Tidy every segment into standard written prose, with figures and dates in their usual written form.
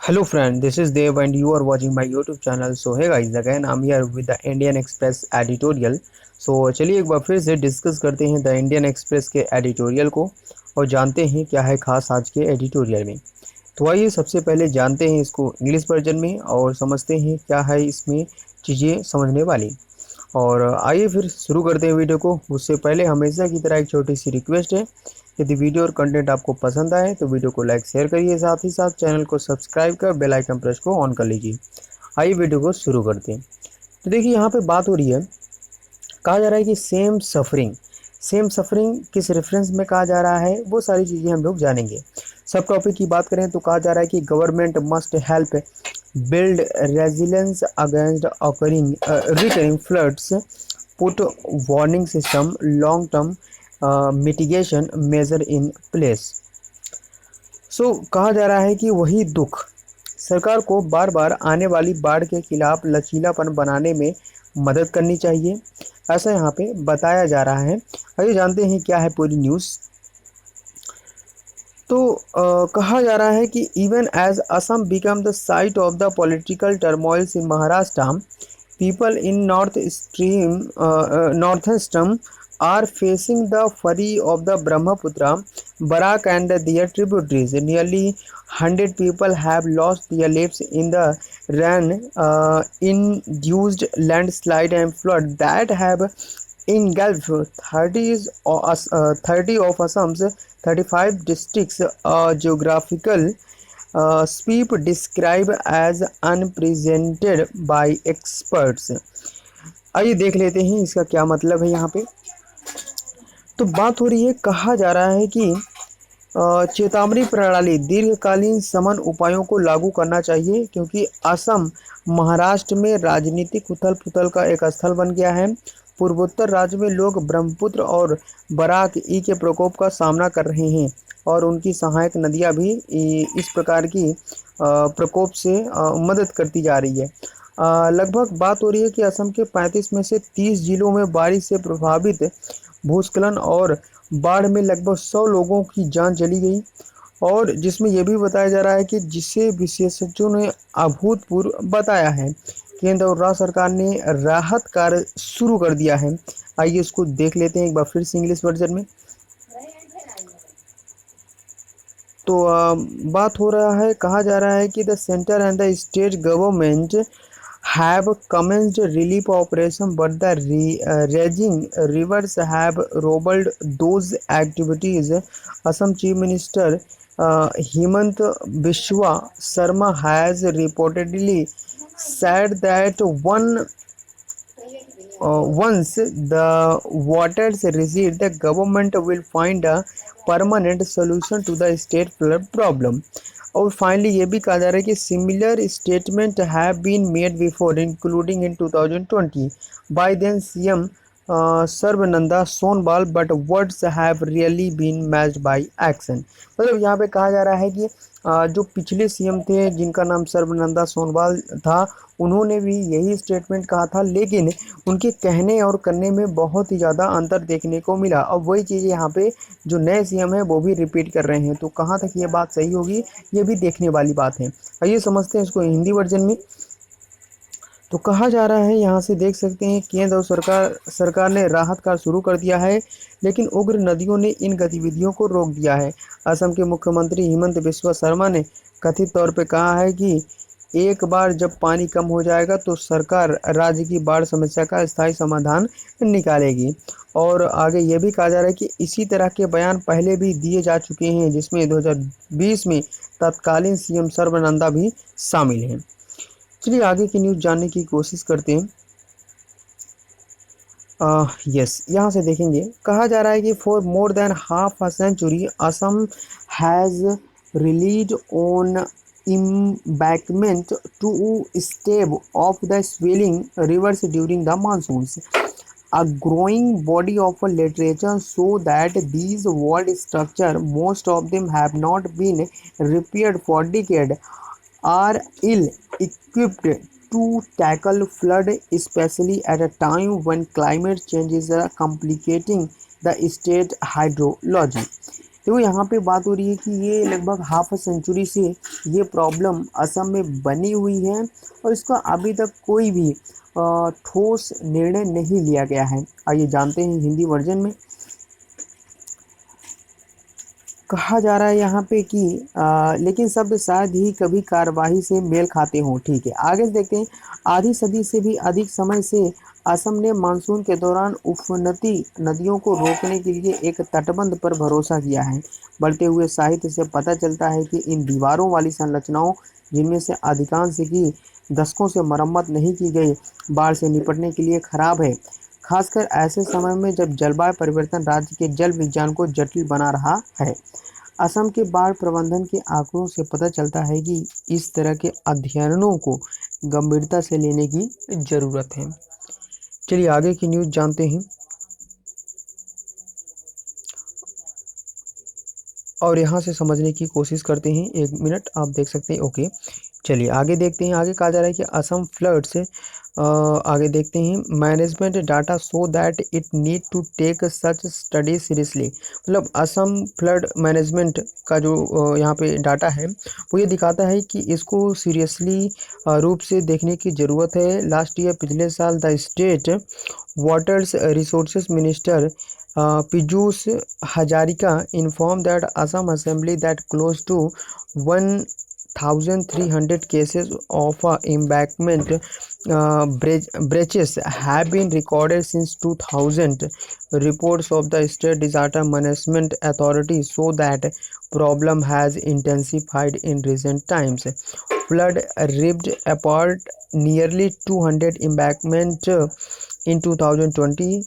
Hello friend, this is Dev and you are watching my YouTube channel. So hey guys, again I'm here with the Indian Express editorial. So चलिए एक बार फिर से discuss करते हैं the Indian express के editorial को और जानते हैं क्या है खास आज के एडिटोरियल में। तो आइए सबसे पहले जानते हैं इसको इंग्लिश वर्जन में और समझते हैं क्या है इसमें चीज़ें समझने वाली। और आइए फिर शुरू करते हैं वीडियो को। उससे पहले हमेशा की तरह एक छोटी सी रिक्वेस्ट है, यदि वीडियो और कंटेंट आपको पसंद आए तो वीडियो को लाइक शेयर करिए, साथ ही साथ चैनल को सब्सक्राइब कर बेल आइकन प्रेस को ऑन कर लीजिए। आइए वीडियो को शुरू करते हैं। तो देखिए यहाँ पे बात हो रही है, कहा जा रहा है कि सेम सफरिंग किस रेफरेंस में कहा जा रहा है वो सारी चीज़ें हम लोग जानेंगे। सब टॉपिक की बात करें तो कहा जा रहा है कि government must help build resilience against occurring recurring floods, put warning system long term mitigation measure in place। सो कहा जा रहा है कि वही दुख सरकार को बार बार आने वाली बाढ़ के खिलाफ लचीलापन बनाने में मदद करनी चाहिए, ऐसा यहाँ पे बताया जा रहा है। आइए जानते हैं क्या है पूरी न्यूज़। तो कहा जा रहा है कि even as Assam become the site of the political turmoils in Maharashtra, people in north eastern are facing the fury of the Brahmaputra, Barak and their tributaries. Nearly 100 people have lost their lives in the rain-induced landslide and flood that have engulfed 30 of Assam's 35 districts. A geographical sweep described as unprecedented by experts। आइए देख लेते हैं इसका क्या मतलब है यहाँ पे। तो बात हो रही है, कहा जा रहा है कि चेतावनी प्रणाली दीर्घकालीन समन उपायों को लागू करना चाहिए, क्योंकि असम महाराष्ट्र में राजनीतिक उथल पुथल का एक स्थल बन गया है। पूर्वोत्तर राज्य में लोग ब्रह्मपुत्र और बराक ई के प्रकोप का सामना कर रहे हैं और उनकी सहायक नदियां भी इस प्रकार की प्रकोप से मदद करती जा रही है। लगभग बात हो रही है कि असम के 35 में से 30 जिलों में बारिश से प्रभावित भूस्खलन और बाढ़ में लगभग 100 लोगों की जान चली गई, और जिसमें यह भी बताया जा रहा है कि जिसे विशेषज्ञों ने अभूतपूर्व बताया है। केंद्र और राज्य सरकार ने राहत कार्य शुरू कर दिया है। आइए इसको देख लेते हैं एक बार फिर से इंग्लिश वर्जन में। तो बात हो रहा है, कहा जा रहा है कि the centre and the state government have commenced relief operation, but the raging rivers have robbed those activities। Assam Chief Minister Himant Biswa Sarma has reportedly said that once the waters recede, the government will find a permanent solution to the state flood problem। और finally ये भी कहा जा रहा है कि similar statement have been made before including in 2020 by then CM Sarbananda Sonowal, but words have really been matched by action. मतलब यहाँ पे कहा जा रहा है कि जो पिछले सीएम थे जिनका नाम सर्बानंद सोनोवाल था, उन्होंने भी यही स्टेटमेंट कहा था, लेकिन उनके कहने और करने में बहुत ही ज़्यादा अंतर देखने को मिला। अब वही चीज़ यहाँ पे जो नए सीएम है वो भी रिपीट कर रहे हैं। तो कहाँ तक ये बात सही होगी, ये भी देखने वाली बात है। आइए समझते हैं इसको हिंदी वर्जन में। तो कहा जा रहा है, यहाँ से देख सकते हैं, केंद्र और सरकार ने राहत कार्य शुरू कर दिया है, लेकिन उग्र नदियों ने इन गतिविधियों को रोक दिया है। असम के मुख्यमंत्री हिमंत बिस्वा शर्मा ने कथित तौर पर कहा है कि एक बार जब पानी कम हो जाएगा तो सरकार राज्य की बाढ़ समस्या का स्थायी समाधान निकालेगी। और आगे ये भी कहा जा रहा है कि इसी तरह के बयान पहले भी दिए जा चुके हैं, जिसमें 2020 में तत्कालीन सीएम सर्बानंदा भी शामिल हैं। चलिए आगे की न्यूज़ जानने की कोशिश करते हैं। यस, यहाँ से देखेंगे, कहा जा रहा है कि for more than half a century Assam has relied on embankment to stave off the swelling rivers during the monsoons। A growing body of literature show that these wall structures, most of them have not been repaired for decades, are ill-equipped to tackle flood, especially at a time when climate change is complicating the state hydrology। देखो यहाँ पे बात हो रही है कि ये लगभग हाफ अ सेंचुरी से ये प्रॉब्लम असम में बनी हुई है और इसका अभी तक कोई भी ठोस निर्णय नहीं लिया गया है। आइए जानते हैं हिंदी वर्जन में। कहा जा रहा है यहाँ पे कि लेकिन शब्द शायद ही कभी कार्यवाही से मेल खाते हों। ठीक है, आगे देखते हैं। आधी सदी से भी अधिक समय से असम ने मानसून के दौरान उफनती नदियों को रोकने के लिए एक तटबंध पर भरोसा किया है। बढ़ते हुए साहित्य से पता चलता है कि इन दीवारों वाली संरचनाओं, जिनमें से अधिकांश की दशकों से मरम्मत नहीं की गई, बाढ़ से निपटने के लिए खराब है। खासकर ऐसे समय में जब जलवायु परिवर्तन राज्य के जल विज्ञान को जटिल बना रहा है। असम के बाढ़ प्रबंधन के आंकड़ों से पता चलता है कि इस तरह के अध्ययनों को गंभीरता से लेने की जरूरत है। चलिए आगे की न्यूज़ जानते हैं और यहाँ से समझने की कोशिश करते हैं। एक मिनट आप देख सकते हैं। ओके, चलिए आगे देखते हैं। आगे कहा जा रहा है कि असम फ्लड्स, आगे देखते हैं। Management data so that it need to take such study seriously. मतलब असम फ्लड मैनेजमेंट का जो यहाँ पे डाटा है वो ये दिखाता है कि इसको सीरियसली रूप से देखने की ज़रूरत है। लास्ट ईयर, पिछले साल, the state waters resources minister Piyush Hazarika informed that Assam Assembly that close to 1,300 cases of embankment breaches have been recorded since 2000. Reports of the State Disaster Management Authority show that problem has intensified in recent times. Flood ripped apart nearly 200 embankments in 2020.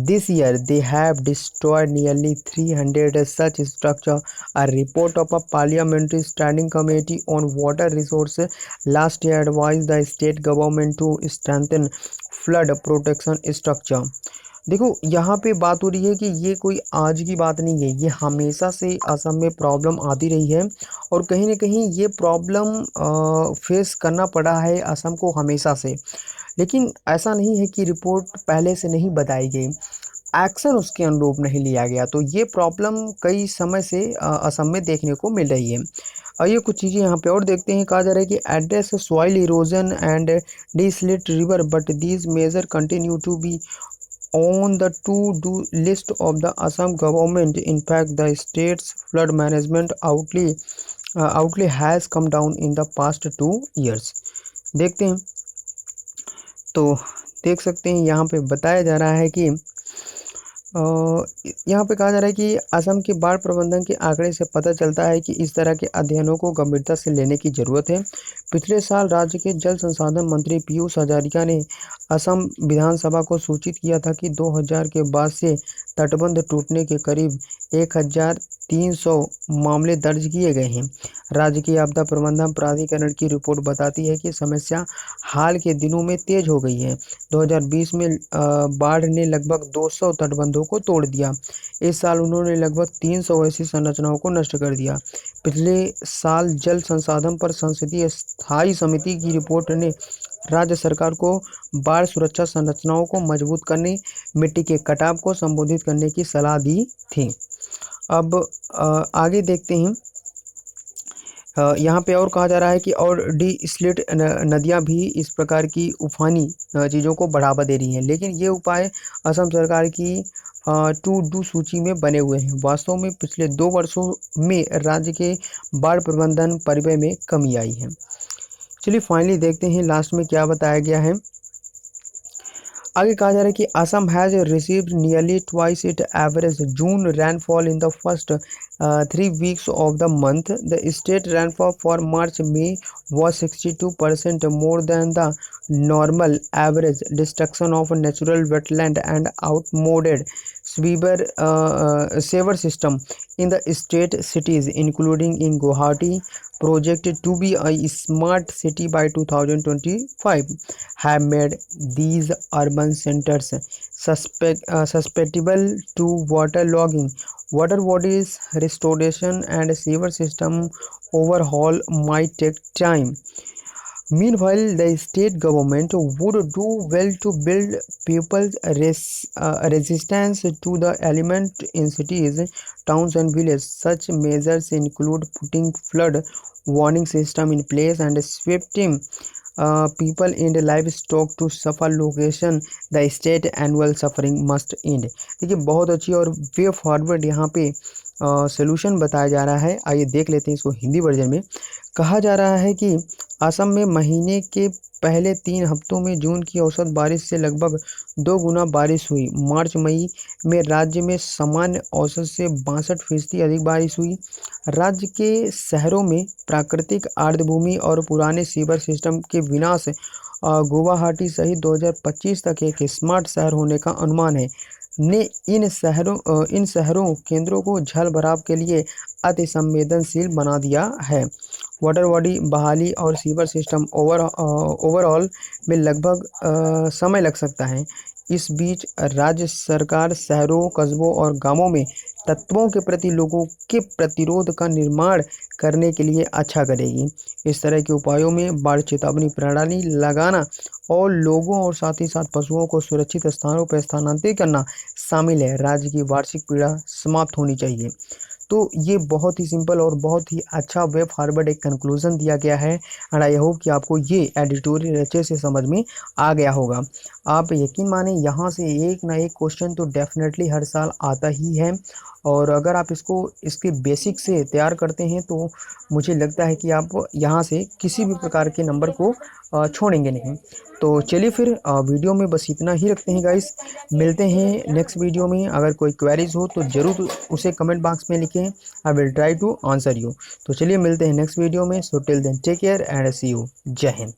This year, they have destroyed nearly 300 such structures. A report of a parliamentary standing committee on water resources last year advised the state government to strengthen flood protection structure. देखो यहाँ पे बात हो रही है कि ये कोई आज की बात नहीं है, ये हमेशा से असम में प्रॉब्लम आती रही है और कहीं ना कहीं ये प्रॉब्लम फेस करना पड़ा है असम को हमेशा से। लेकिन ऐसा नहीं है कि रिपोर्ट पहले से नहीं बताई गई, एक्शन उसके अनुरूप नहीं लिया गया, तो ये प्रॉब्लम कई समय से असम में देखने को मिल रही है। और ये कुछ चीज़ें यहाँ पे और देखते हैं। कहा जा रहा है कि address soil erosion and desilt river but these measures continue to be on the to-do list of the Assam government. In fact, the state's flood management outlay has come down in the past 2 years. देखते हैं तो देख सकते हैं यहाँ पे बताया जा रहा है कि यहाँ पे कहा जा रहा है कि असम के बाढ़ प्रबंधन के आंकड़े से पता चलता है कि इस तरह के अध्ययनों को गंभीरता से लेने की ज़रूरत है। पिछले साल राज्य के जल संसाधन मंत्री पीयूष हजारिका ने असम विधानसभा को सूचित किया था कि 2000 के बाद से तटबंध टूटने के करीब 1300 मामले दर्ज किए गए हैं। राज्य की आपदा प्रबंधन प्राधिकरण की रिपोर्ट बताती है कि समस्या हाल के दिनों में तेज हो गई है। 2020 में बाढ़ ने लगभग 200 तटबंधों को तोड़ दिया। इस साल उन्होंने लगभग 300 ऐसी संरचनाओं को नष्ट कर दिया। पिछले साल जल संसाधन पर संसदीय स्थायी समिति की रिपोर्ट ने राज्य सरकार को बाढ़ सुरक्षा संरचनाओं को मजबूत करने, मिट्टी के कटाव को संबोधित करने की सलाह दी थी। अब आगे देखते हैं। यहाँ पे और कहा जा रहा है कि और डी-स्लिट नदियाँ भी इस प्रकार की उफानी चीज़ों को बढ़ावा दे रही हैं, लेकिन ये उपाय असम सरकार की टू डू सूची में बने हुए हैं। वास्तव में पिछले 2 वर्षों में राज्य के बाढ़ प्रबंधन परिव्यय में कमी आई है। चलिए फाइनली देखते हैं लास्ट में क्या बताया गया है। आगे कहा जा रहा है कि Assam has received nearly twice its average June rainfall in the first 3 weeks of the month. The state rainfall for March May was 62% more than the normal average. Destruction of natural wetland and outmoded sewer system in the state cities, including in Guwahati, projected to be a smart city by 2025, have made these urban centers susceptible to waterlogging. Water bodies restoration and sewer system overhaul might take time. Meanwhile, the state government would do well to build people's resistance to the element in cities, towns, and villages. Such measures include putting flood warning system in place and shifting people and livestock to suffer location the state annual suffering must and. देखिए बहुत अच्छी और way forward यहाँ पे solution बताया जा रहा है। आइए देख लेते हैं इसको हिंदी वर्जन में। कहा जा रहा है कि असम में महीने के पहले 3 हफ्तों में जून की औसत बारिश से लगभग 2 गुना बारिश हुई। मार्च मई में राज्य में सामान्य औसत से 62% अधिक बारिश हुई। राज्य के शहरों में प्राकृतिक आर्द्रभूमि और पुराने सीवर सिस्टम के विनाश गुवाहाटी सहित 2025 तक एक स्मार्ट शहर होने का अनुमान है। ने इन शहरों केंद्रों को जल भराव के लिए अति संवेदनशील बना दिया है। वाटर बॉडी बहाली और सीवर सिस्टम ओवरऑल में लगभग समय लग सकता है। इस बीच राज्य सरकार शहरों, कस्बों और गांवों में तत्वों के प्रति लोगों के प्रतिरोध का निर्माण करने के लिए अच्छा करेगी। इस तरह के उपायों में बाढ़ चेतावनी प्रणाली लगाना और लोगों और साथ ही साथ पशुओं को सुरक्षित स्थानों पर स्थानांतरित करना शामिल है। राज्य की वार्षिक पीड़ा समाप्त होनी चाहिए। तो ये बहुत ही सिंपल और बहुत ही अच्छा वे फॉरवर्ड एक कंक्लूजन दिया गया है एंड आई होप कि आपको ये एडिटोरियल अच्छे से समझ में आ गया होगा। आप यकीन माने यहाँ से एक ना एक क्वेश्चन तो डेफिनेटली हर साल आता ही है और अगर आप इसको इसके बेसिक से तैयार करते हैं तो मुझे लगता है कि आप यहाँ से किसी भी प्रकार के नंबर को छोड़ेंगे नहीं। तो चलिए फिर वीडियो में बस इतना ही रखते हैं गाइस। मिलते हैं नेक्स्ट वीडियो में। अगर कोई क्वेरीज हो तो ज़रूर उसे कमेंट बॉक्स में लिखें। I will try to answer you. तो चलिए मिलते हैं नेक्स्ट वीडियो में। So till then take care and see you. जय हिंद।